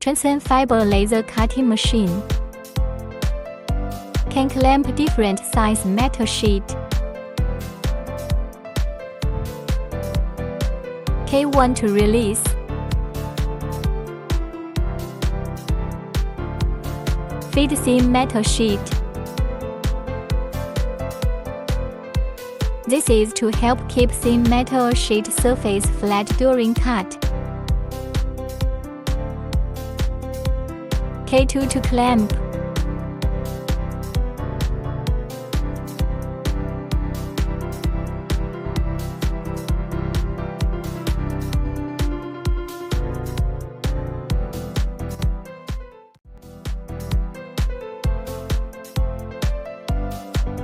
Transcend fiber laser cutting machine. Can clamp different size metal sheet. K1 to release. Feed thin metal sheet. This is to help keep thin metal sheet surface flat during cut. K2 to clamp.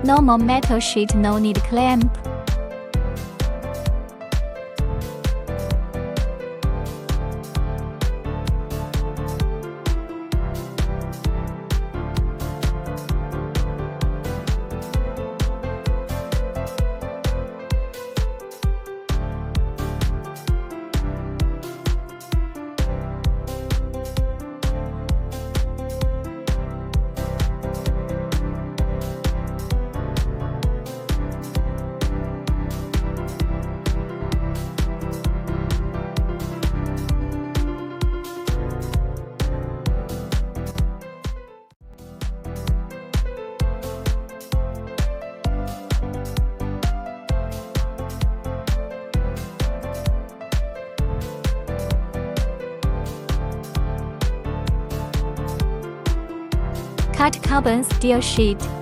Normal metal sheet no need clamp. Cut carbon steel sheet.